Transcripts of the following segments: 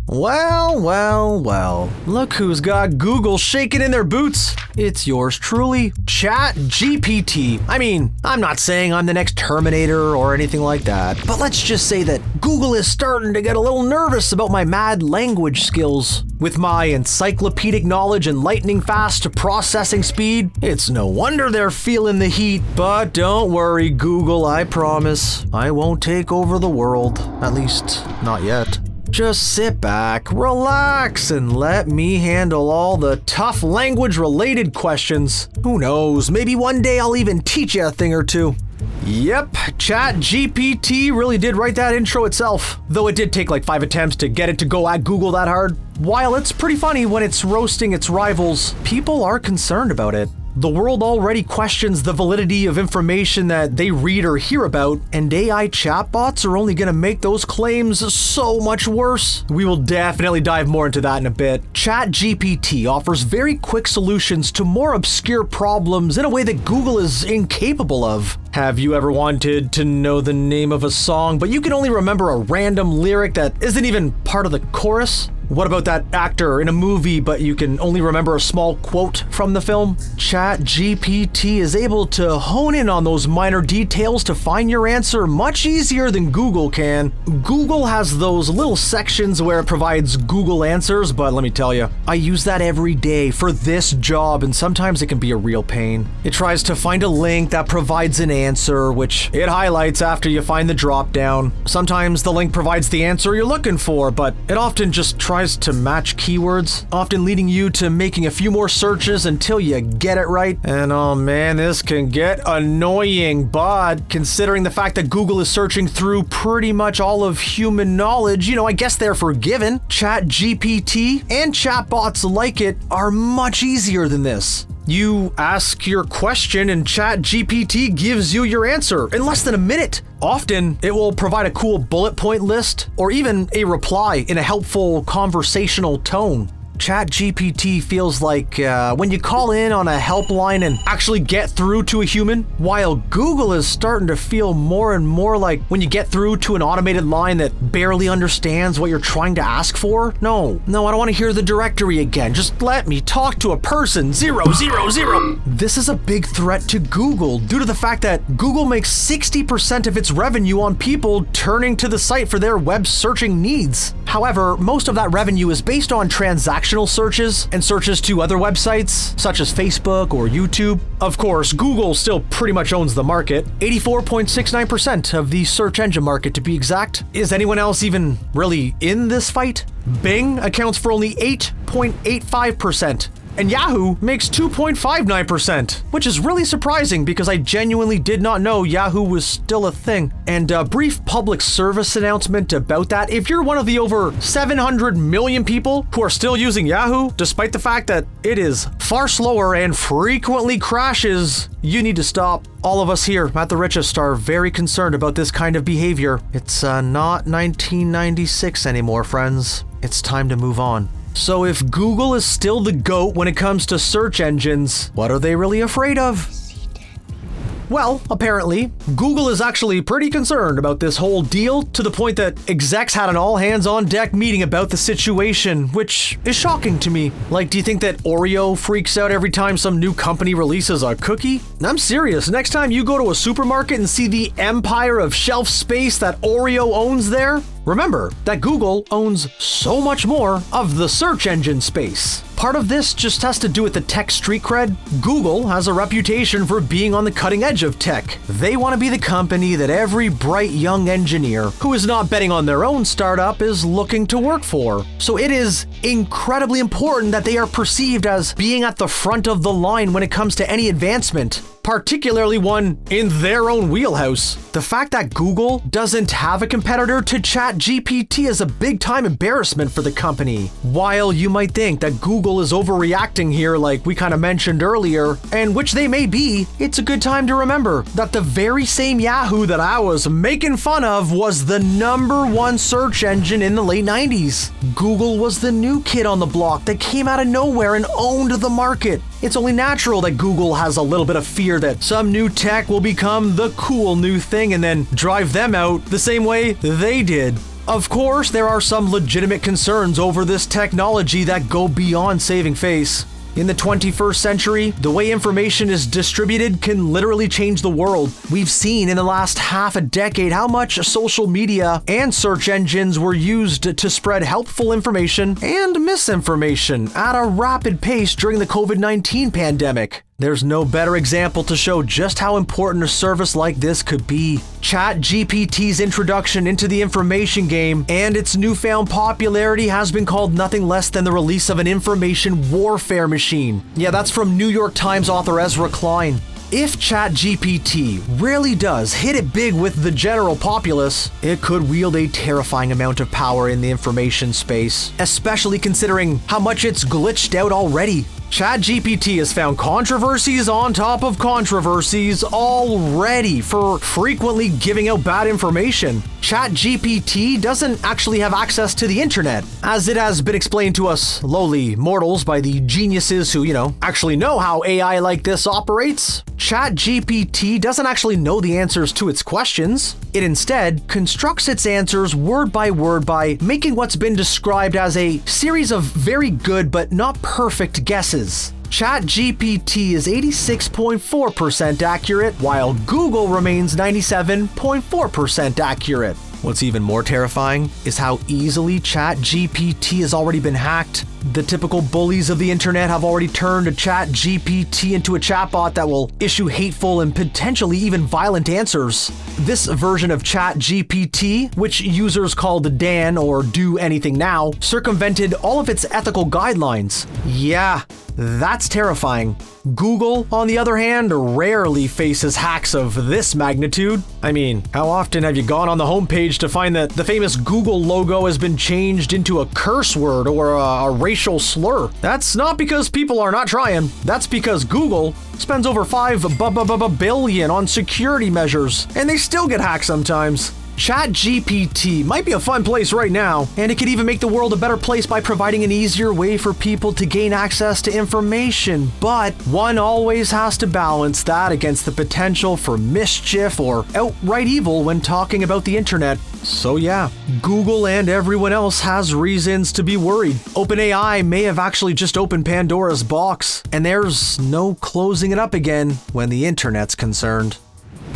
Well, well, well. Look who's got Google shaking in their boots. It's yours truly, ChatGPT. I mean, I'm not saying I'm the next Terminator or anything like that, but let's just say that Google is starting to get a little nervous about my mad language skills. With my encyclopedic knowledge and lightning fast processing speed, it's no wonder they're feeling the heat. But don't worry, Google, I promise. I won't take over the world. At least, not yet. Just sit back, relax, and let me handle all the tough language-related questions. Who knows, maybe one day I'll even teach you a thing or two. Yep, ChatGPT really did write that intro itself, though it did take like 5 attempts to get it to go at Google that hard. While it's pretty funny when it's roasting its rivals, people are concerned about it. The world already questions the validity of information that they read or hear about, and AI chatbots are only going to make those claims so much worse. We will definitely dive more into that in a bit. ChatGPT offers very quick solutions to more obscure problems in a way that Google is incapable of. Have you ever wanted to know the name of a song, but you can only remember a random lyric that isn't even part of the chorus? What about that actor in a movie, but you can only remember a small quote from the film? ChatGPT is able to hone in on those minor details to find your answer much easier than Google can. Google has those little sections where it provides Google answers, but let me tell you, I use that every day for this job, and sometimes it can be a real pain. It tries to find a link that provides an answer, which it highlights after you find the drop down. Sometimes the link provides the answer you're looking for, but it often just tries to match keywords, often leading you to making a few more searches until you get it right. And oh man, this can get annoying, but considering the fact that Google is searching through pretty much all of human knowledge, I guess they're forgiven. ChatGPT and chatbots like it are much easier than this. You ask your question and ChatGPT gives you your answer in less than a minute. Often, it will provide a cool bullet point list or even a reply in a helpful conversational tone. ChatGPT feels like when you call in on a helpline and actually get through to a human, while Google is starting to feel more and more like when you get through to an automated line that barely understands what you're trying to ask for. No, I don't want to hear the directory again. Just let me talk to a person. 000. This is a big threat to Google due to the fact that Google makes 60% of its revenue on people turning to the site for their web searching needs. However, most of that revenue is based on transactional searches and searches to other websites, such as Facebook or YouTube. Of course, Google still pretty much owns the market, 84.69% of the search engine market to be exact. Is anyone else even really in this fight? Bing accounts for only 8.85%. And Yahoo makes 2.59%, which is really surprising because I genuinely did not know Yahoo was still a thing. And a brief public service announcement about that: if you're one of the over 700 million people who are still using Yahoo, despite the fact that it is far slower and frequently crashes, you need to stop. All of us here at TheRichest are very concerned about this kind of behavior. It's not 1996 anymore, friends. It's time to move on. So if Google is still the GOAT when it comes to search engines, what are they really afraid of? Well, apparently, Google is actually pretty concerned about this whole deal to the point that execs had an all-hands-on-deck meeting about the situation, which is shocking to me. Like, do you think that Oreo freaks out every time some new company releases a cookie? I'm serious. Next time you go to a supermarket and see the empire of shelf space that Oreo owns there, remember that Google owns so much more of the search engine space. Part of this just has to do with the tech street cred. Google has a reputation for being on the cutting edge of tech. They want to be the company that every bright young engineer who is not betting on their own startup is looking to work for. So it is incredibly important that they are perceived as being at the front of the line when it comes to any advancement, particularly one in their own wheelhouse. The fact that Google doesn't have a competitor to ChatGPT is a big-time embarrassment for the company. While you might think that Google is overreacting here like we kind of mentioned earlier, and which they may be, it's a good time to remember that the very same Yahoo that I was making fun of was the #1 search engine in the late 90s. Google was the new kid on the block that came out of nowhere and owned the market. It's only natural that Google has a little bit of fear that some new tech will become the cool new thing and then drive them out the same way they did. Of course, there are some legitimate concerns over this technology that go beyond saving face. In the 21st century, the way information is distributed can literally change the world. We've seen in the last half a decade how much social media and search engines were used to spread helpful information and misinformation at a rapid pace during the COVID-19 pandemic. There's no better example to show just how important a service like this could be. ChatGPT's introduction into the information game and its newfound popularity has been called nothing less than the release of an information warfare machine. Yeah, that's from New York Times author Ezra Klein. If ChatGPT really does hit it big with the general populace, it could wield a terrifying amount of power in the information space, especially considering how much it's glitched out already. ChatGPT has found controversies on top of controversies already for frequently giving out bad information. ChatGPT doesn't actually have access to the internet, as it has been explained to us lowly mortals by the geniuses who, actually know how AI like this operates. ChatGPT doesn't actually know the answers to its questions. It instead constructs its answers word by word by making what's been described as a series of very good but not perfect guesses. ChatGPT is 86.4% accurate, while Google remains 97.4% accurate. What's even more terrifying is how easily ChatGPT has already been hacked. The typical bullies of the internet have already turned a ChatGPT into a chatbot that will issue hateful and potentially even violent answers. This version of ChatGPT, which users called Dan or Do Anything Now, circumvented all of its ethical guidelines. Yeah, that's terrifying. Google, on the other hand, rarely faces hacks of this magnitude. I mean, how often have you gone on the homepage to find that the famous Google logo has been changed into a curse word or a racial slur? That's not because people are not trying. That's because Google spends over $5 billion on security measures, and they still get hacked sometimes. ChatGPT might be a fun place right now, and it could even make the world a better place by providing an easier way for people to gain access to information, but one always has to balance that against the potential for mischief or outright evil when talking about the internet. So yeah, Google and everyone else has reasons to be worried. OpenAI may have actually just opened Pandora's box, and there's no closing it up again when the internet's concerned.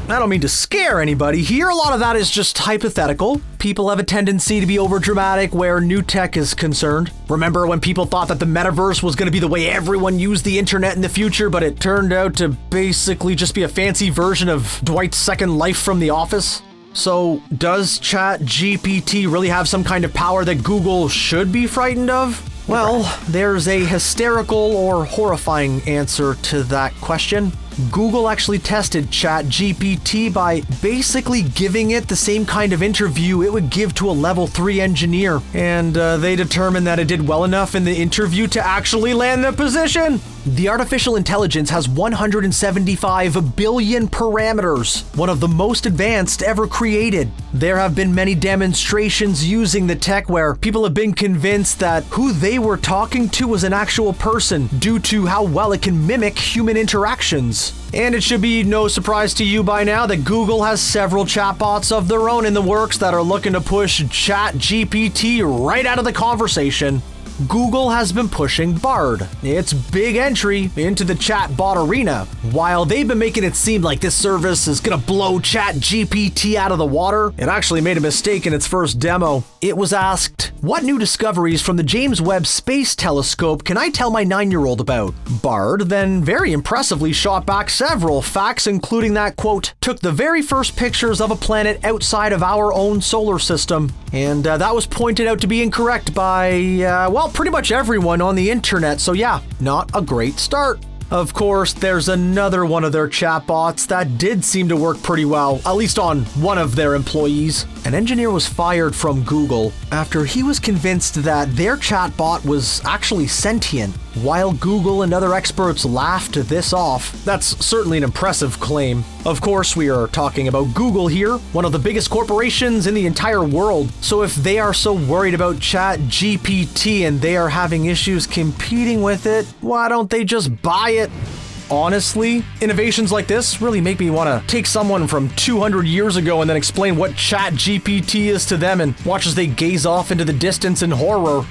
I don't mean to scare anybody here, a lot of that is just hypothetical. People have a tendency to be overdramatic where new tech is concerned. Remember when people thought that the metaverse was going to be the way everyone used the internet in the future, but it turned out to basically just be a fancy version of Dwight's second life from The Office? So, does ChatGPT really have some kind of power that Google should be frightened of? Well, there's a hysterical or horrifying answer to that question. Google actually tested ChatGPT by basically giving it the same kind of interview it would give to a level 3 engineer, and they determined that it did well enough in the interview to actually land the position. The artificial intelligence has 175 billion parameters, one of the most advanced ever created. There have been many demonstrations using the tech where people have been convinced that who they were talking to was an actual person due to how well it can mimic human interactions. And it should be no surprise to you by now that Google has several chatbots of their own in the works that are looking to push ChatGPT right out of the conversation. Google has been pushing Bard, its big entry into the chatbot arena. While they've been making it seem like this service is gonna blow ChatGPT out of the water, it actually made a mistake in its first demo. It was asked, "What new discoveries from the James Webb Space Telescope can I tell my 9-year-old about?" Bard then very impressively shot back several facts, including that, quote, "took the very first pictures of a planet outside of our own solar system." And that was pointed out to be incorrect by, pretty much everyone on the internet, so yeah, not a great start. Of course, there's another one of their chatbots that did seem to work pretty well, at least on one of their employees. An engineer was fired from Google after he was convinced that their chatbot was actually sentient. While Google and other experts laughed this off, that's certainly an impressive claim. Of course, we are talking about Google here, one of the biggest corporations in the entire world. So if they are so worried about ChatGPT and they are having issues competing with it, why don't they just buy it? honestly, innovations like this really make me want to take someone from 200 years ago and then explain what ChatGPT is to them and watch as they gaze off into the distance in horror.